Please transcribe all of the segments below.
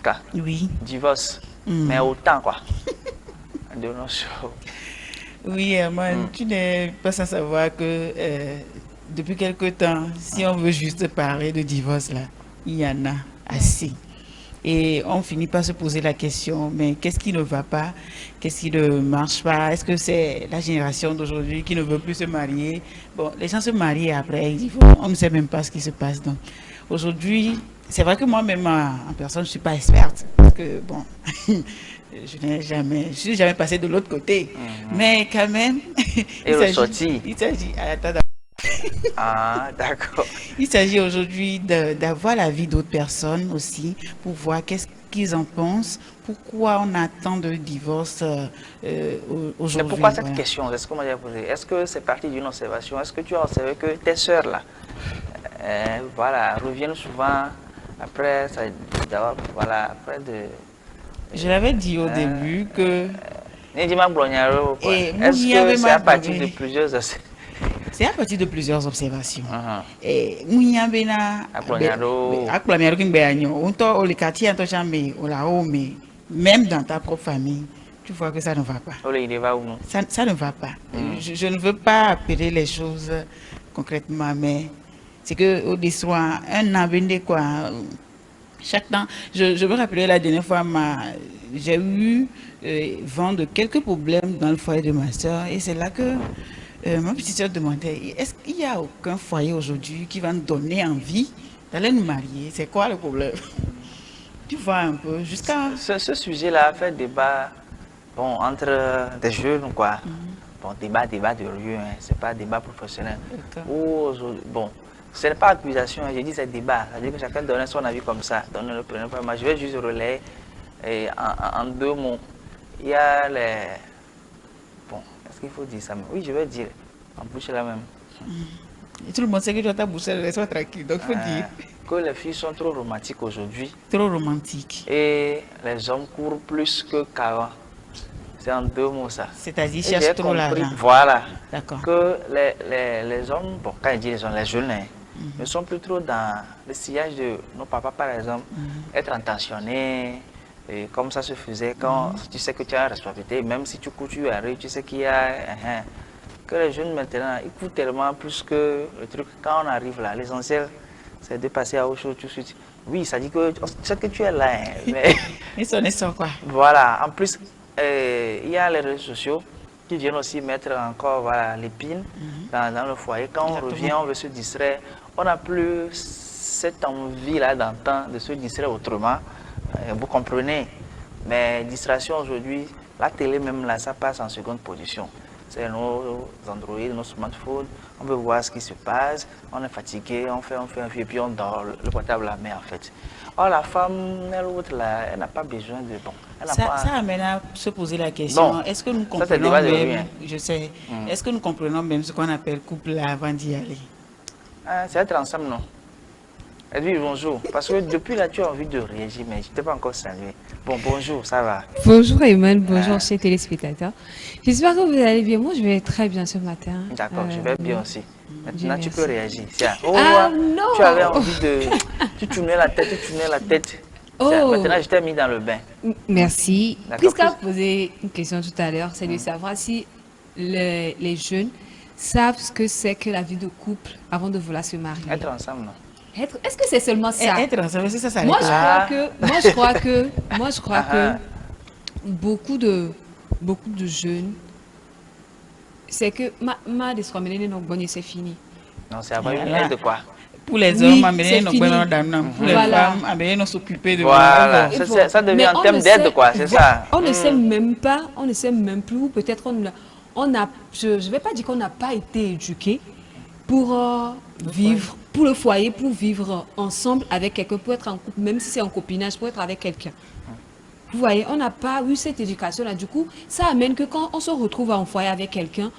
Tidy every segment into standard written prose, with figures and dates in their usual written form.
Francisca. Oui. Divorce. Mais autant quoi. De nos jours. Oui, Herman, tu n'es pas sans savoir que depuis quelque temps, si on veut juste parler de divorce, là, il y en a assez. Et on finit par se poser la question, mais qu'est-ce qui ne va pas? Qu'est-ce qui ne marche pas? Est-ce que c'est la génération d'aujourd'hui qui ne veut plus se marier? Bon, les gens se marient et après ils divorcent. On ne sait même pas ce qui se passe. Donc, aujourd'hui, c'est vrai que moi-même, en personne, je ne suis pas experte. Parce que, bon, je suis jamais passée de l'autre côté. Mais quand même, Et ressorti. il s'agit, attends, Ah, d'accord. il s'agit aujourd'hui d'avoir l'avis d'autres personnes aussi pour voir qu'est-ce qu'ils en pensent, pourquoi on attend de divorce aujourd'hui. Mais pourquoi cette question? Est-ce que moi j'ai posé? Est-ce que c'est parti d'une observation? Est-ce que tu as observé que tes sœurs là, voilà, reviennent souvent après ça, voilà, après de. Je l'avais dit au début que. Est-ce que c'est à partir de plusieurs c'est à partir de plusieurs observations. Et même dans ta propre famille, tu vois que ça ne va pas. Ça ne va pas. Je ne veux pas appeler les choses concrètement, mais c'est que au soir, un avenir quoi. Chaque temps, je me rappelais la dernière fois, j'ai eu vent de quelques problèmes dans le foyer de ma soeur, et c'est là que ma petite soeur demandait, est-ce qu'il n'y a aucun foyer aujourd'hui qui va nous donner envie d'aller nous marier? C'est quoi le problème? Tu vois un peu, jusqu'à... Ce sujet-là fait débat bon, entre des jeunes, quoi. Bon, débat de rue, hein. C'est pas débat professionnel. Bon, ce n'est pas accusation, je dis c'est débat. C'est-à-dire que chacun donne son avis comme ça. Donne le premier point. Moi, je vais juste relayer en deux mots. Il y a les... Bon, est-ce qu'il faut dire ça? Oui, je vais dire. En bouche la même. Et tout le monde sait que tu as ta bouche, laisse-moi tranquille. Donc, il faut dire. Que les filles sont trop romantiques aujourd'hui. Trop romantiques. Et les hommes courent plus qu'avant. C'est en deux mots ça. C'est-à-dire cherchent trop l'argent. Voilà. D'accord. Que les hommes, bon, quand je dis les hommes, les jeunes, ne sont plus trop dans le sillage de nos papas, par exemple, être intentionnés. Et comme ça se faisait quand tu sais que tu as une responsabilité, même si tu cours, tu arrives, tu sais qu'il y a... que les jeunes maintenant, ils courent tellement plus que le truc. Quand on arrive là, l'essentiel, c'est de passer à autre chose tout de suite. Oui, ça dit que c'est que tu es là. Mais... Ils sont quoi? Voilà. En plus, il y a les réseaux sociaux qui viennent aussi mettre encore voilà, l'épine dans le foyer. Quand on revient, on veut se distraire. On n'a plus cette envie-là d'entendre, de se distraire autrement. Vous comprenez? Mais distraction aujourd'hui, la télé même là, ça passe en seconde position. C'est nos Android, nos smartphones. On veut voir ce qui se passe. On est fatigué, on fait un film et puis on dort le portable à la main en fait. Or la femme, l'autre là, elle n'a pas besoin de... Bon, ça amène à se poser la question, est-ce que nous comprenons même, je sais, est-ce que nous comprenons même ce qu'on appelle couple avant d'y aller? C'est être ensemble, non? Edwige, bonjour. Parce que depuis là, tu as envie de réagir, mais je ne t'ai pas encore salué. Bon, bonjour, ça va? Bonjour Eman, bonjour chers téléspectateurs. J'espère que vous allez bien. Moi, je vais très bien ce matin. D'accord, je vais bien aussi. Maintenant, tu peux réagir. Non! Tu avais envie de... Tu tournais la tête, Maintenant, je t'ai mis dans le bain. Merci. Puisqu'on a posé une question tout à l'heure, c'est de savoir si les jeunes savent ce que c'est que la vie de couple avant de vouloir se marier. Être ensemble, non? Est-ce que c'est seulement ça? Être ensemble, c'est ça. Moi, je crois que beaucoup de jeunes, c'est que ma descomménée non bonne, c'est fini. Non, c'est avoir une aide de quoi? Pour les hommes, pour les femmes, on s'occuper de... Voilà, ça devient en termes d'aide, quoi, c'est ça. On ne sait même pas, on ne sait même plus, ou peut-être je ne vais pas dire qu'on n'a pas été éduqué pour vivre, pour le foyer, pour vivre ensemble avec quelqu'un, pour être en couple, même si c'est en copinage, pour être avec quelqu'un. Vous voyez, on n'a pas eu cette éducation-là. Du coup, ça amène que quand on se retrouve en foyer avec quelqu'un,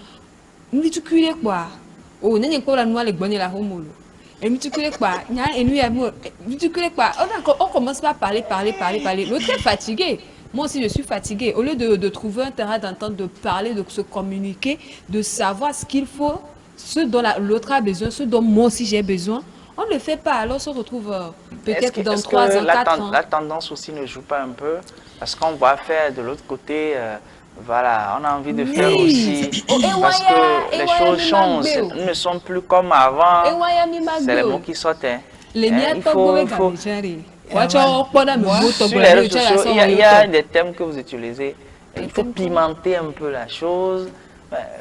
nous disons quoi? Oh, n'est pas la noix, les bonnes et la homolo. Et nous disons quoi? On commence par parler. L'autre est fatigué. Moi aussi, je suis fatiguée. Au lieu de trouver un terrain d'entente, de parler, de se communiquer, de savoir ce qu'il faut, ce dont l'autre a besoin, ce dont moi aussi j'ai besoin, On ne le fait pas, alors on se retrouve Est-ce peut-être que, dans est-ce que 3 ans, 4 ans. la tendance aussi ne joue pas un peu? Parce qu'on va faire de l'autre côté, voilà, on a envie de faire Oui. aussi, Oh, parce que les choses changent, Ewaya ne sont plus comme avant, mi c'est les mots magbe. qui sortent. Hein. Les Hein, miens il faut, sur les réseaux sociaux, il y a des thèmes que vous utilisez, il faut pimenter un peu la chose.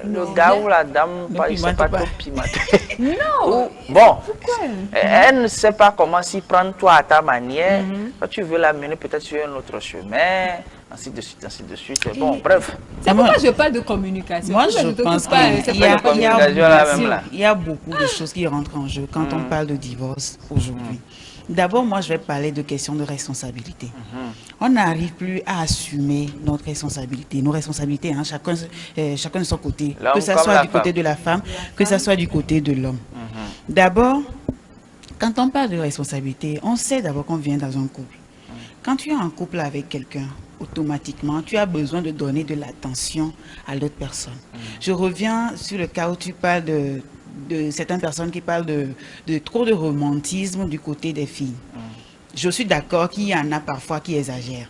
Le gars ou la dame, il ne sait pas trop pimenter. Non. Bon, Pourquoi? elle ne sait pas comment s'y prendre toi à ta manière. Toi, tu veux la mener peut-être sur un autre chemin, ainsi de suite, ainsi de suite. Bon, bref. C'est pourquoi je parle de communication. Moi, je pense qu'il y a beaucoup de choses qui rentrent en jeu quand on parle de divorce aujourd'hui. D'abord, moi, je vais parler de questions de responsabilité. On n'arrive plus à assumer notre responsabilité, nos responsabilités, hein, chacun de son côté, que ce soit du côté de la femme, que ce soit du côté de l'homme. D'abord, quand on parle de responsabilité, on sait d'abord qu'on vient dans un couple. Quand tu es en couple avec quelqu'un, automatiquement, tu as besoin de donner de l'attention à l'autre personne. Je reviens sur le cas où tu parles de certaines personnes qui parlent de trop de romantisme du côté des filles. Je suis d'accord qu'il y en a parfois qui exagèrent.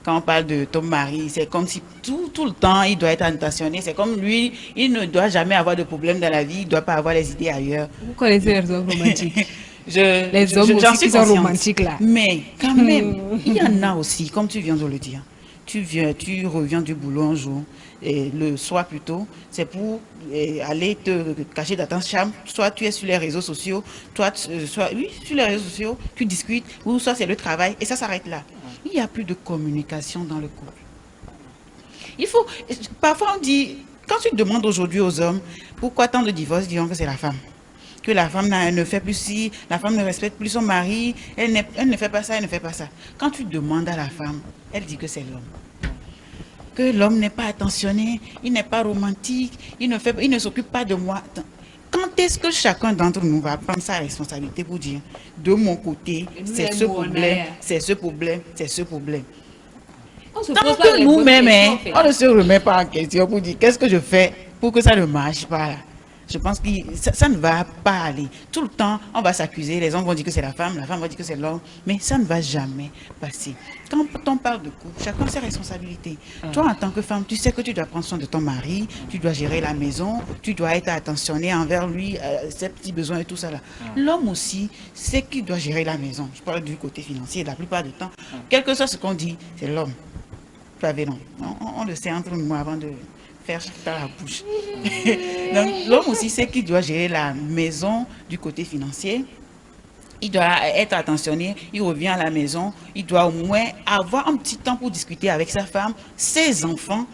Quand on parle de ton mari, c'est comme si tout le temps, il doit être attentionné. C'est comme lui, il ne doit jamais avoir de problème dans la vie, il ne doit pas avoir les idées ailleurs. Vous connaissez les hommes romantiques? Les hommes aussi qui sont romantiques là. Mais quand même, il y en a aussi, comme tu viens de le dire. Tu reviens du boulot un jour, et le soir plutôt, c'est pour aller te cacher dans ta chambre. Soit tu es sur les réseaux sociaux, soit sur les réseaux sociaux, tu discutes, ou soit c'est le travail, et ça s'arrête là. Il n'y a plus de communication dans le couple. Parfois on dit, quand tu demandes aujourd'hui aux hommes, pourquoi tant de divorces, ils diront que c'est la femme. Que la femme ne fait plus ci, la femme ne respecte plus son mari, elle ne fait pas ça, elle ne fait pas ça. Quand tu demandes à la femme, elle dit que c'est l'homme. Que l'homme n'est pas attentionné, il n'est pas romantique, il ne s'occupe pas de moi. Quand est-ce que chacun d'entre nous va prendre sa responsabilité pour dire, de mon côté, c'est ce problème, c'est ce problème, c'est ce problème. Tant que nous-mêmes, on ne se remet pas en question pour dire, qu'est-ce que je fais pour que ça ne marche pas là? Je pense que ça ne va pas aller. Tout le temps, on va s'accuser. Les hommes vont dire que c'est la femme va dire que c'est l'homme. Mais ça ne va jamais passer. Quand on parle de couple, chacun a ses responsabilités. Toi, en tant que femme, tu sais que tu dois prendre soin de ton mari, tu dois gérer la maison, tu dois être attentionné envers lui, ses petits besoins et tout ça là. L'homme aussi sait qu'il doit gérer la maison. Je parle du côté financier. La plupart du temps, quel que soit ce qu'on dit, c'est l'homme. Tu avais non. On le sait entre nous avant de faire dans la bouche. Donc, l'homme aussi sait qu'il doit gérer la maison du côté financier. Il doit être attentionné, il revient à la maison, il doit au moins avoir un petit temps pour discuter avec sa femme, ses enfants,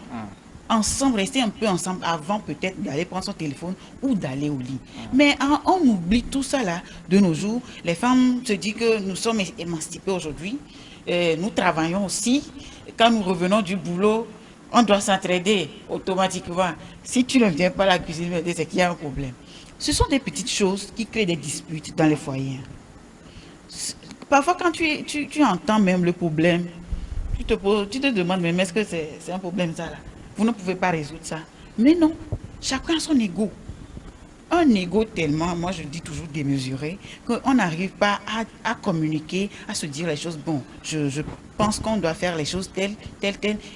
ensemble, rester un peu ensemble avant peut-être d'aller prendre son téléphone ou d'aller au lit. Mais on oublie tout ça là de nos jours. Les femmes se disent que nous sommes émancipées aujourd'hui, nous travaillons aussi. Quand nous revenons du boulot, on doit s'entraider automatiquement. Si tu ne viens pas à la cuisine, c'est qu'il y a un problème. Ce sont des petites choses qui créent des disputes dans les foyers. Parfois, quand tu entends même le problème, tu te demandes, mais est-ce que c'est un problème ça là? Vous ne pouvez pas résoudre ça. Mais non, chacun a son ego. Un ego tellement, moi je dis toujours démesuré, qu'on n'arrive pas à communiquer, à se dire les choses. Bon, je pense qu'on doit faire les choses telles.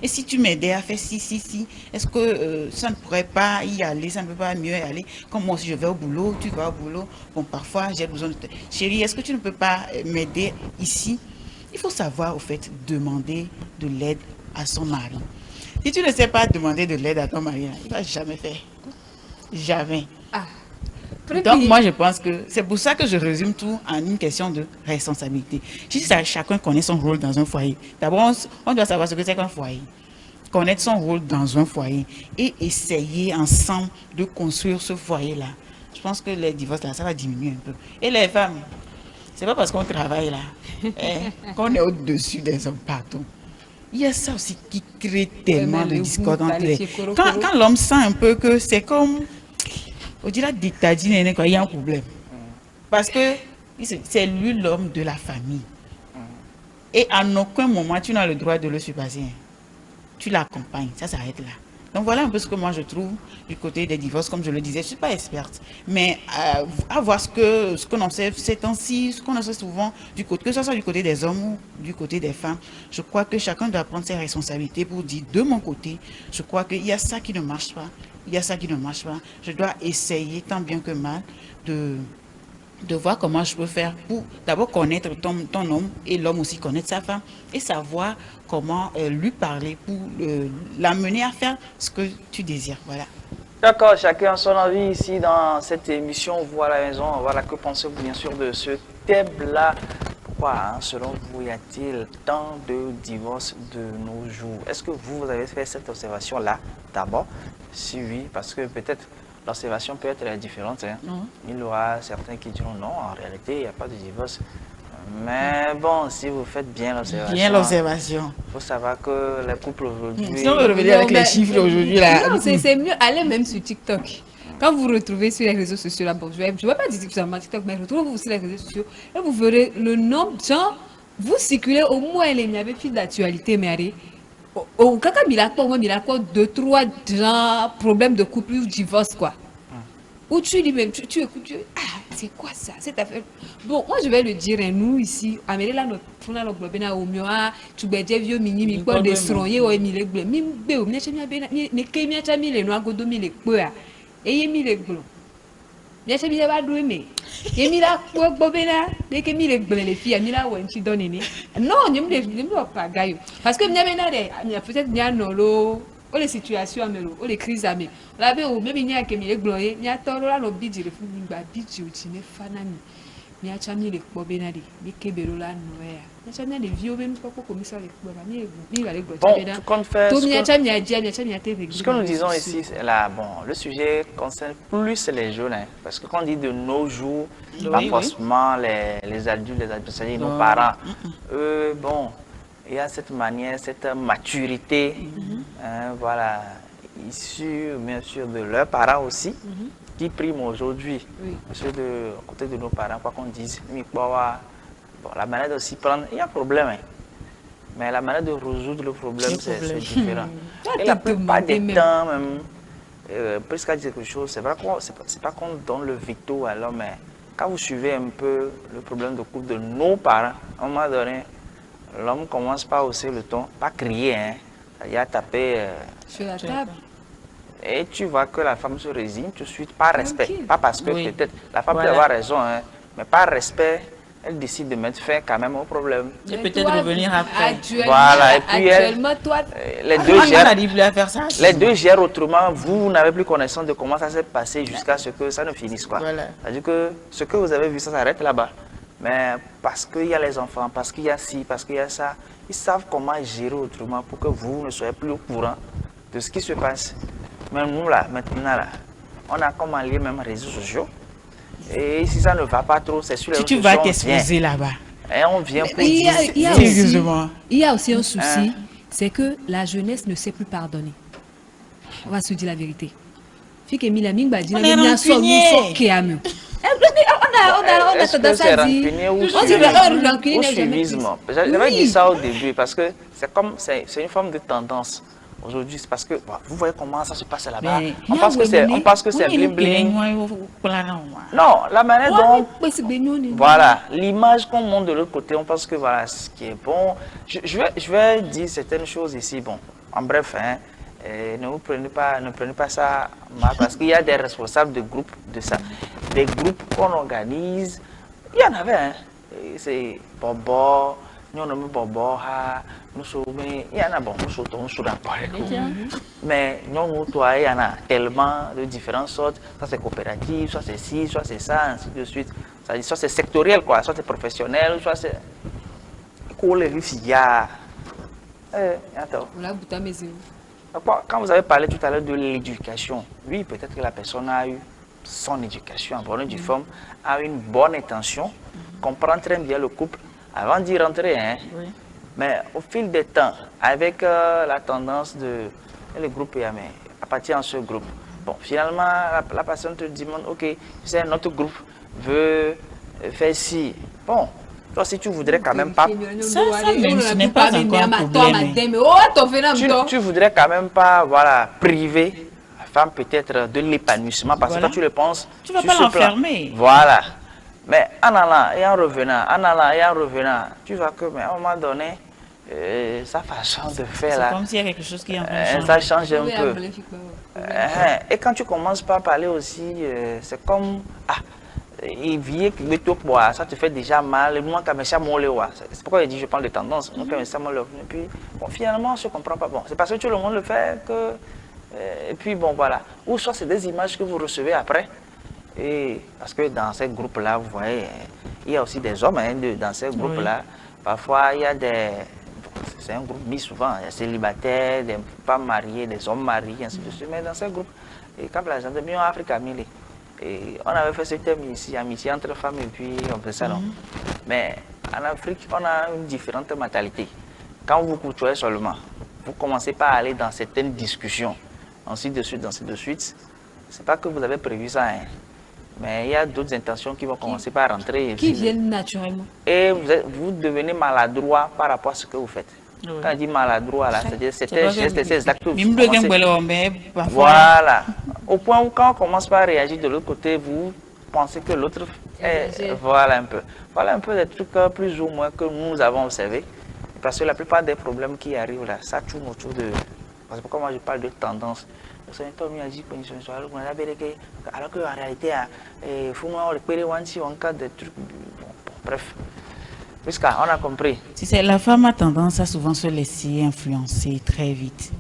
Et si tu m'aidais à faire si, est-ce que ça ne pourrait pas y aller, ça ne peut pas mieux y aller? Comme moi, si je vais au boulot, tu vas au boulot. Bon, parfois j'ai besoin de te... Chérie, est-ce que tu ne peux pas m'aider ici? Il faut savoir, au fait, demander de l'aide à son mari. Si tu ne sais pas demander de l'aide à ton mari, il ne va jamais faire. Jamais. Donc moi je pense que c'est pour ça que je résume tout en une question de responsabilité. Si chacun connaît son rôle dans un foyer, d'abord on doit savoir ce que c'est qu'un foyer. Connaître son rôle dans un foyer et essayer ensemble de construire ce foyer-là. Je pense que les divorces là, ça va diminuer un peu. Et les femmes, c'est pas parce qu'on travaille là, qu'on est au-dessus des hommes partout. Il y a ça aussi qui crée tellement de discorde entre les... Quand l'homme sent un peu que c'est comme... On dirait il y a un problème. Parce que c'est lui l'homme de la famille. Et à aucun moment, tu n'as le droit de le surpasser. Tu l'accompagnes, ça s'arrête là. Donc voilà un peu ce que moi je trouve du côté des divorces. Comme je le disais, je ne suis pas experte, mais à voir ce que l'on sait ces temps-ci, ce qu'on sait souvent, du côté, que ce soit du côté des hommes ou du côté des femmes, je crois que chacun doit prendre ses responsabilités pour dire, de mon côté, je crois qu'il y a ça qui ne marche pas, il y a ça qui ne marche pas. Je dois essayer tant bien que mal de voir comment je peux faire pour d'abord connaître ton homme et l'homme aussi connaître sa femme et savoir comment lui parler pour l'amener à faire ce que tu désires. Voilà. D'accord, chacun a son avis ici dans cette émission. Vous à la maison, voilà, que pensez-vous bien sûr de ce thème-là? Pourquoi, hein, selon vous, y a-t-il tant de divorces de nos jours? Est-ce que vous avez fait cette observation-là d'abord? Si oui, parce que peut-être l'observation peut être différente. Hein. Il y aura certains qui diront non, en réalité, il n'y a pas de divorce. Mais bon, si vous faites bien l'observation, il faut savoir que les couples aujourd'hui... Si on veut revenir avec les chiffres aujourd'hui, là... Non, c'est mieux, allez même sur TikTok. Quand vous vous retrouvez sur les réseaux sociaux, là, bon, je ne vais pas dire que c'est sur TikTok, mais retrouvez-vous sur les réseaux sociaux et vous verrez le nombre de gens, vous circulez au moins les miens fil d'actualité, mais allez, au caca, il a quoi, 2-3 gens, problèmes de couple ou divorce, quoi. Ou tu dis même, tu écoutes, ah, c'est quoi ça, cette affaire? Bon, moi je vais le dire, hein, nous ici, Amélie, là, on a le globin au mieux, tu vas dire, vieux mini, mi quoi, des stronniers, ou mi les bleus, mi béo, mi achète mi kémi achète mi les noirs, godo mi les bleus, et y mi les bleus. Mi achète mi les va doué, mais, y mi la quoi, bobena, dès que mi les bleus, les filles, mi la ou un chidon, non, n'y me pas gaillot. Parce que mi a peut-être mi a nolo. O les situations amelo, o les crises amé. La be o même il y a que mi les gloyer, mi a tolo la no bidji le funi ba bidji o tine fanami. Mi a chami les bobenade, mi kebelo la noya. Mi a chami les vieux même pas comme ça les boba mi va les gloyer. Bon, tout compte fait. Tout mi a chami a dia, mi a chami a te. Ce que nous disons ici, là, bon, le sujet concerne plus les jeunes, hein, parce que quand on dit de nos jours, pas forcément les adultes, c'est-à-dire nos parents. Bon. Il y a cette manière, cette maturité, hein, voilà, issue bien sûr de leurs parents aussi, qui prime aujourd'hui. Parce que de côté de nos parents, quoi qu'on dise, bon, la manière de s'y prendre, il y a un problème. Hein. Mais la manière de résoudre le problème, c'est différent. Et la plupart des temps, même, presque à dire quelque chose, c'est pas qu'on donne le veto à l'homme, mais quand vous suivez un peu le problème de couple de nos parents, à un moment donné, l'homme commence pas à hausser le ton, pas crier, hein. Il y a tapé sur la table. Et tu vois que la femme se résigne tout de suite par respect. Pas parce que peut-être la femme peut avoir raison, hein, mais par respect, elle décide de mettre fin quand même au problème. Et peut-être revenir après. Voilà, et puis actuellement, toi, les deux gèrent autrement. Vous n'avez plus connaissance de comment ça s'est passé jusqu'à ce que ça ne finisse. Voilà. C'est-à-dire que ce que vous avez vu, ça s'arrête là-bas. Mais parce qu'il y a les enfants, parce qu'il y a ci, parce qu'il y a ça, ils savent comment gérer autrement pour que vous ne soyez plus au courant de ce qui se passe. Mais nous, là, maintenant, là, on a comme en lien même réseaux sociaux. Et si ça ne va pas trop, c'est sur les réseaux sociaux. Tu vas t'exposer là-bas. Et on vient pour il y a aussi un souci, c'est que la jeunesse ne sait plus pardonner. On va se dire la vérité. Fille que Mila Mingba dit, on a tendance à dire, au suivisme. J'avais dit ça au début parce que c'est une forme de tendance. Aujourd'hui, c'est parce que vous voyez comment ça se passe là-bas. On pense que c'est bling bling. Non, la manière dont, voilà, l'image qu'on montre de l'autre côté, on pense que voilà ce qui est bon. Je vais dire certaines choses ici. Bon, en bref, hein, ne prenez pas ça mal parce qu'il y a des responsables de groupes de ça, des groupes qu'on organise. Il y en avait, hein. C'est Bobo, nous nommons Bobo, nous sommes, il y en a bon, nous sommes d'accord. Mais nous, toi, il y en a tellement de différentes sortes. Soit c'est coopératif, soit c'est ci, soit c'est ça, ainsi de suite. Soit c'est sectoriel, quoi, soit c'est professionnel, soit c'est. Attends. Quand vous avez parlé tout à l'heure de l'éducation, oui, peut-être que la personne a eu son éducation en bonne et due forme, a une bonne intention, comprend très bien le couple avant d'y rentrer. Hein. Oui. Mais au fil des temps, avec la tendance de le groupe, appartient à ce groupe. Bon, finalement, la personne te demande, ok, c'est notre groupe veut faire ci. Bon, Toi aussi, tu voudrais quand même pas... même, ce n'est pas encore un problème. Tu voudrais quand même pas, voilà, priver la femme peut-être de l'épanouissement. Parce que quand tu le penses... Tu ne vas pas l'enfermer. Voilà. Mais en allant et en revenant, tu vois que, mais à un moment donné, sa façon de faire là... C'est comme s'il y a quelque chose qui est en train de changer. Ça change un peu. Et quand tu commences par parler aussi, c'est comme... il vient que ça te fait déjà mal. C'est pourquoi il dit je parle de tendance. Et puis, bon, finalement, on ne se comprend pas. Bon, c'est parce que tout le monde le fait que... Et puis, bon, voilà. Ou soit c'est des images que vous recevez après. Et parce que dans ces groupes-là, vous voyez, il y a aussi des hommes dans ces groupes-là. Parfois, il y a des... C'est un groupe mis souvent, il y a des célibataires, des femmes mariées, des hommes mariés, ainsi de suite. Mais dans ces groupes, et quand la gendarmerie en Afrique a mis et on avait fait ce thème ici, amitié entre femmes, et puis on fait ça, non. Mais en Afrique, on a une différente mentalité. Quand vous couturez seulement, vous commencez par aller dans certaines discussions, ainsi de suite, ainsi de suite. C'est pas que vous avez prévu ça, hein. Mais il y a d'autres intentions qui vont commencer par rentrer. Qui viennent naturellement. Et vous devenez maladroit par rapport à ce que vous faites. Oui. Quand je dis maladroit, c'est exact. Voilà. Au point où quand on commence par réagir de l'autre côté, vous pensez que l'autre est... Voilà un peu des trucs plus ou moins que nous avons observés. Parce que la plupart des problèmes qui arrivent là, ça tourne autour de... Parce que moi je parle de tendance. Alors qu'en réalité, il faut en cas de trucs. Bref, puisqu'on a compris. La femme a tendance à souvent se laisser influencer très vite.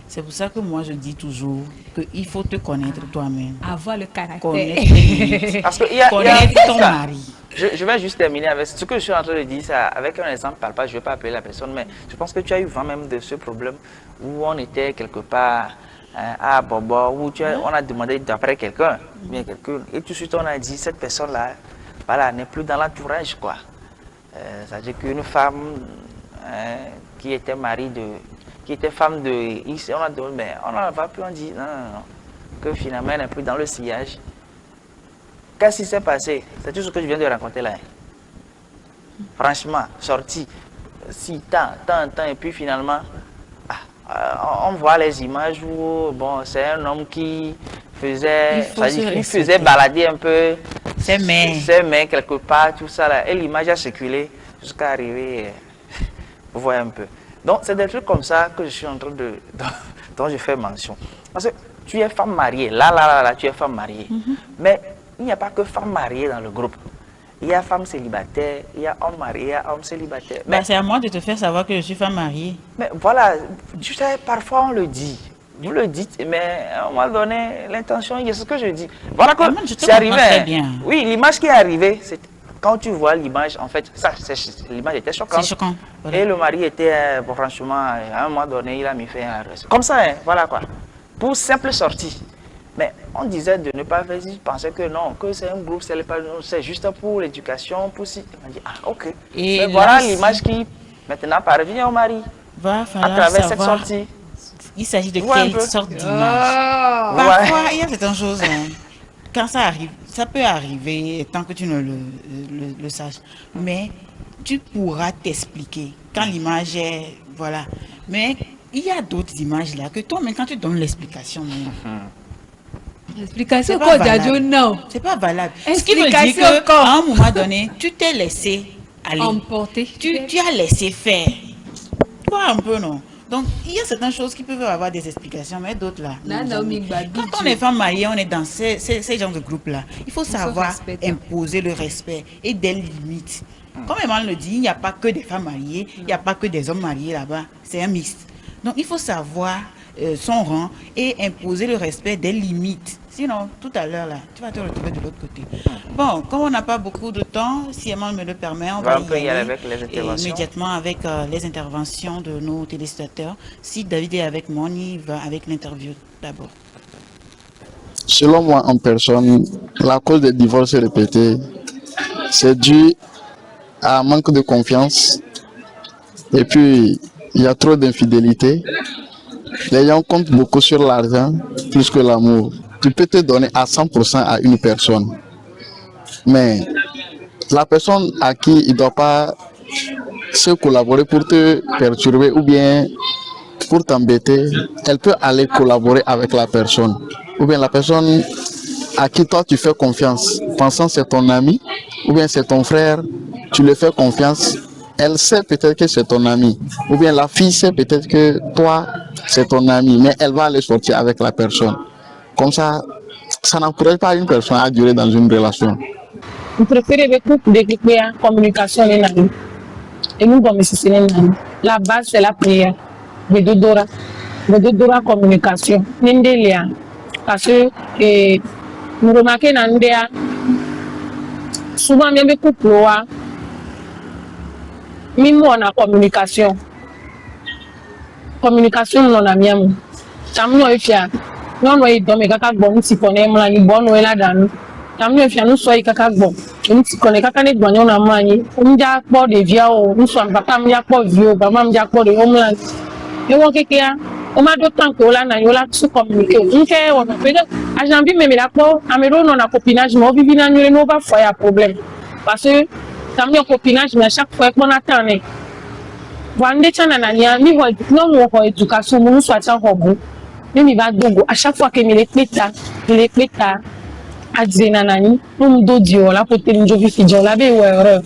C'est pour ça que moi je dis toujours qu'il faut te connaître toi-même. Avoir le caractère. Connaître ton mari. Je vais juste terminer avec ce que je suis en train de dire, ça, avec un exemple palpable. Je ne vais pas appeler la personne, mais je pense que tu as eu vent même de ce problème où on était quelque part à Bobo, où on a demandé d'après quelqu'un, et tout de suite on a dit cette personne-là, voilà, n'est plus dans l'entourage, quoi. C'est-à-dire qu'une femme qui était qui était femme de X, on a demandé, mais on n'en a pas pu, on dit non, que finalement elle n'est plus dans le sillage. Qu'est-ce qui s'est passé? C'est tout ce que je viens de raconter là. Franchement, sorti, si tant, et puis finalement, on voit les images où bon, c'est un homme qui faisait balader un peu ses mains quelque part, tout ça là, et l'image a circulé jusqu'à arriver, vous voyez un peu. Donc c'est des trucs comme ça que je suis en train dont je fais mention. Parce que tu es femme mariée, là, tu es femme mariée. Mais il n'y a pas que femme mariée dans le groupe. Il y a femme célibataire, il y a homme marié, il y a homme célibataire. Mais c'est à moi de te faire savoir que je suis femme mariée. Mais voilà, tu sais, parfois on le dit. Vous le dites, mais à un moment donné, l'intention, c'est ce que je dis. Voilà que c'est arrivé. Très bien. Oui, l'image qui est arrivée, c'est quand tu vois l'image, en fait, l'image était choquante. C'est choquant. Voilà. Et le mari était, bon, franchement, à un moment donné, il a mis fin à la comme ça, hein, voilà quoi. Pour simple sortie. Mais on disait de ne pas penser que non, que c'est un groupe, c'est juste pour l'éducation, pour si. On dit, ok. Et mais voilà l'image qui maintenant parvient au mari. Va falloir à travers savoir, cette sortie. Il s'agit de quelle sorte d'image. Parfois, il y a certaines choses, quand ça arrive, ça peut arriver tant que tu ne le saches. Mais tu pourras t'expliquer quand l'image est. Voilà. Mais il y a d'autres images là que toi, même quand tu donnes l'explication, l'explication quoi, Dadjo, non. C'est pas valable. Ce qui veut dire qu'à un moment donné, tu t'es laissé aller. Emporter. Tu as laissé faire. Tu vois un peu, non? Donc, il y a certaines choses qui peuvent avoir des explications, mais d'autres là. Quand on est femme mariée, on est dans ces genres de groupes-là. Il faut savoir imposer le respect et des limites. Comme Emmanuel le dit, il n'y a pas que des femmes mariées, il n'y a pas que des hommes mariés là-bas. C'est un mixte. Donc, il faut savoir son rang et imposer le respect des limites. Sinon, tout à l'heure, là, tu vas te retrouver de l'autre côté. Bon, comme on n'a pas beaucoup de temps, si Emmanuel me le permet, on va y aller avec les interventions. Immédiatement avec les interventions de nos téléspectateurs. Si David est avec moi, on y va avec l'interview d'abord. Selon moi, en personne, la cause des divorces répétés, c'est dû à un manque de confiance. Et puis, il y a trop d'infidélité. Les gens comptent beaucoup sur l'argent plus que l'amour. Tu peux te donner à 100% à une personne. Mais la personne à qui il ne doit pas se collaborer pour te perturber ou bien pour t'embêter, elle peut aller collaborer avec la personne. Ou bien la personne à qui toi tu fais confiance, pensant que c'est ton ami, ou bien c'est ton frère, tu lui fais confiance, elle sait peut-être que c'est ton ami. Ou bien la fille sait peut-être que toi, c'est ton ami, mais elle va aller sortir avec la personne. Comme ça n'encourage pas une personne à durer dans une relation. Je préfère les couples de la communication et nous la base c'est la prière. De Dodora communication. Nindelia. Parce que nous remarquons dans souvent même les couples même on a communication. Communication non a miam. Tamno efia. Non ouais donc mais kaka bon si connaît moi ni bon ouais là dans. Tamno efia nous soit kaka bon. Nous si connaît kaka ne bon on a mani. On dia pas de via ou nous soit papa m'dia pas vieux, maman m'dia pas de homeland. Et on kékéa, on m'a d'autant que là na yola se communiquer. On fait on peut à janvier même là quoi, amelo non a copinage, mais on vit dans nous va faire problème. Parce que tamno copinage mais à chaque fois qu'on attend Wande chana na nia mi non mo éducation nous soit en robot. Ni va dogo à chaque fois que me les peta a dire nanani, nous do dio la pour te njovi fi dio la be erreur.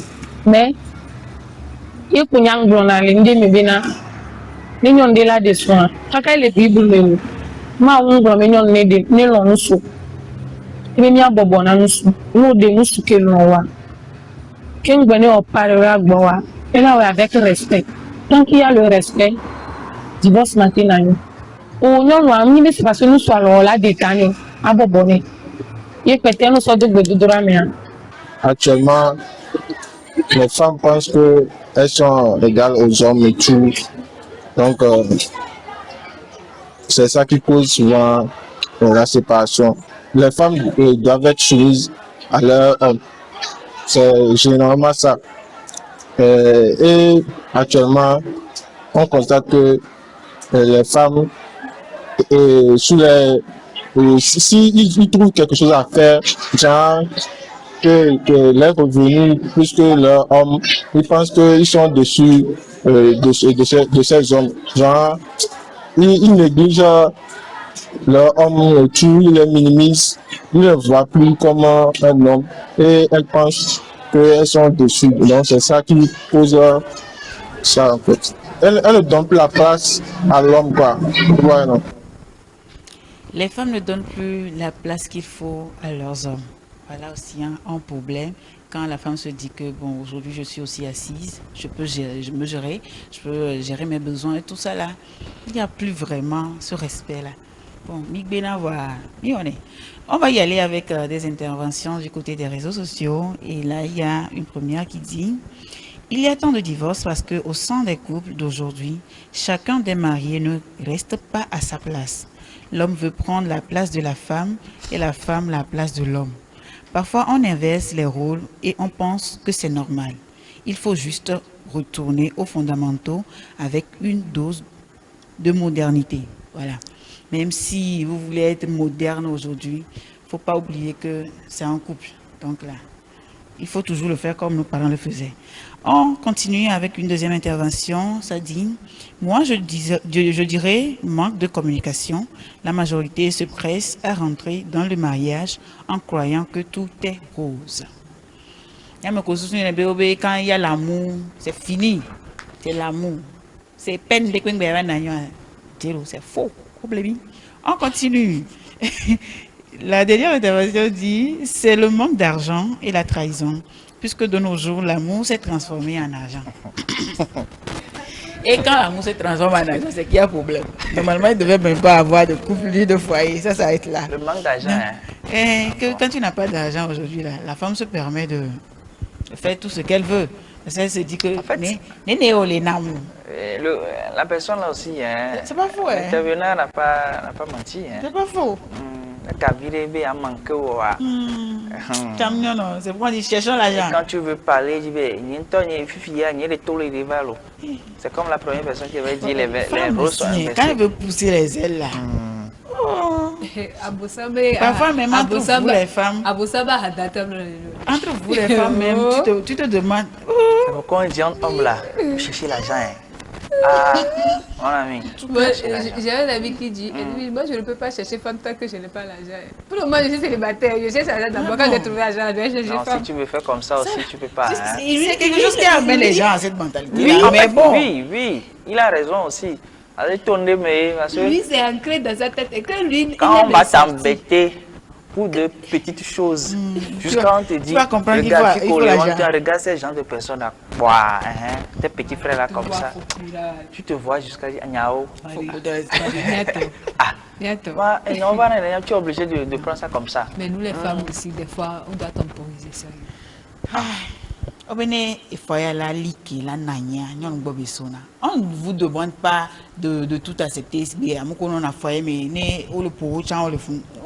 Mais il ko nyang blona le ndé me bena ni nyon de la de soin. Kaka le bible me ma wongro me nyon ne de ne lo nso. Ebe mi abobo na nso. No de nso ke lo wa. Ken gbene o parera gbo wa. Et là avec respect. Tant qu'il y a le respect, divorce maintenant. Ou non, non, mais c'est parce que nous sommes là détaillés, à Bobonné. Il peut-être nous sommes de Doramia. Actuellement, les femmes pensent qu'elles sont égales aux hommes et tout. Donc, c'est ça qui cause souvent la séparation. Les femmes doivent être soumises à leur homme. C'est généralement ça. Et actuellement, on constate que les femmes, s'ils trouvent quelque chose à faire, genre que leur revenu plus que leur homme, ils pensent qu'ils sont dessus de ces hommes. Genre, ils négligent leur homme, ils les minimisent, ils ne les voient plus comme un homme et elles pensent qu'elles sont dessus. Donc c'est ça qui cause ça en fait. Elle ne donne plus la place à l'homme quoi. Ouais, non. Les femmes ne donnent plus la place qu'il faut à leurs hommes. Voilà aussi un problème. Quand la femme se dit que bon aujourd'hui je suis aussi assise, je peux me gérer, je peux gérer mes besoins et tout ça là. Il n'y a plus vraiment ce respect là. Bon, on va y aller avec des interventions du côté des réseaux sociaux. Et là, il y a une première qui dit « Il y a tant de divorces parce qu'au sein des couples d'aujourd'hui, chacun des mariés ne reste pas à sa place. L'homme veut prendre la place de la femme et la femme la place de l'homme. Parfois, on inverse les rôles et on pense que c'est normal. Il faut juste retourner aux fondamentaux avec une dose de modernité. » Voilà. Même si vous voulez être moderne aujourd'hui, il ne faut pas oublier que c'est un couple. Donc là, il faut toujours le faire comme nos parents le faisaient. On continue avec une deuxième intervention. Ça dit, moi je dirais manque de communication. La majorité se presse à rentrer dans le mariage en croyant que tout est rose. Quand il y a l'amour, c'est fini. C'est l'amour. C'est peine de c'est faux. On continue. La dernière intervention dit c'est le manque d'argent et la trahison, puisque de nos jours, l'amour s'est transformé en argent. Et quand l'amour se transforme en argent, c'est qu'il y a problème. Normalement, il ne devait même pas avoir de couple ni de foyer. Ça s'arrête là. Le manque d'argent. Et que quand tu n'as pas d'argent aujourd'hui, la femme se permet de faire tout ce qu'elle veut. Parce qu'elle se dit que en fait, la personne là aussi, hein, c'est pas faux. L'intervenant n'a pas menti. Hein. C'est pas faux. C'est pourquoi on dit cherchons l'argent. Quand tu veux parler, c'est comme la première personne qui avait dit les roses sont inversées. Quand elle veut pousser les ailes là. Parfois même entre vous les femmes. Entre vous les femmes même, tu te demandes. C'est pourquoi on dit homme là, chercher l'argent. Hein. Ah, mon ami. J'ai un ami qui dit, moi je ne peux pas chercher femme tant que je n'ai pas l'argent. Pour le moment, je suis célibataire, je cherche l'argent d'abord. Quand j'ai trouvé l'argent, je vais chercher Non, femme. si tu veux faire comme ça aussi, tu peux pas. Hein. C'est quelque chose qui amène les gens à cette mentalité. Oui, Mais bon. oui, il a raison aussi. Avec ton nez, mais parce que Lui, c'est ancré dans sa tête. Et que lui, quand on va t'embêter pour de petites choses, jusqu'à on te dit, regarde, regarde ces gens de personnes là, tes petits frères là comme ça, tu te vois jusqu'à dire, Agnao. Bientôt. Tu es obligé de prendre ça comme ça. Mais nous les femmes aussi, des fois, on doit temporiser sérieux. On ne vous demande pas de tout accepter. On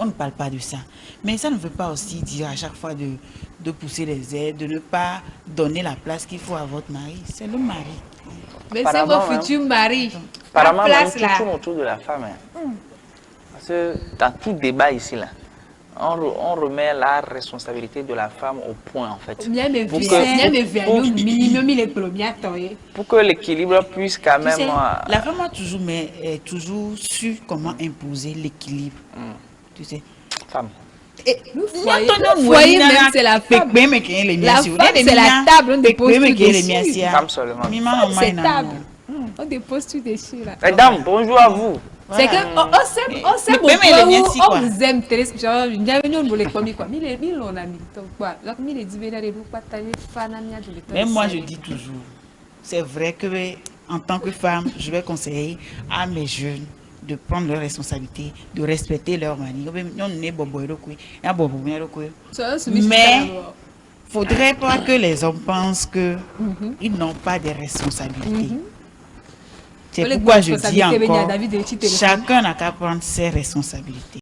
ne parle pas de ça. Mais ça ne veut pas aussi dire à chaque fois de pousser les ailes, de ne pas donner la place qu'il faut à votre mari. C'est le mari. Mais c'est votre futur mari. Apparemment, place tout là. tourne autour de la femme. Hein. Parce que dans tout débat ici, là, on remet la responsabilité de la femme au point en fait. Pour que l'équilibre puisse quand même... La femme a toujours su comment imposer l'équilibre. Tu sais. Femme. Et le foyer même, c'est la femme. La femme, c'est la table, on dépose tout dessus. Femme seulement. C'est table. On dépose tout dessus là. Mesdames, bonjour à vous. C'est que on s'aime au point où on vous aime. Genre, bienvenue au boulot comme quoi. Mille on a mis. Donc quoi. Donc mille dit bien les pas tailler fanamia de l'état. Même moi je dis toujours, c'est vrai que en tant que femme, je vais conseiller à mes jeunes de prendre leurs responsabilités, de respecter leur manie. Mais faudrait pas que les hommes pensent que ils n'ont pas de responsabilités. C'est pourquoi je dis encore, chacun n'a qu'à prendre ses responsabilités.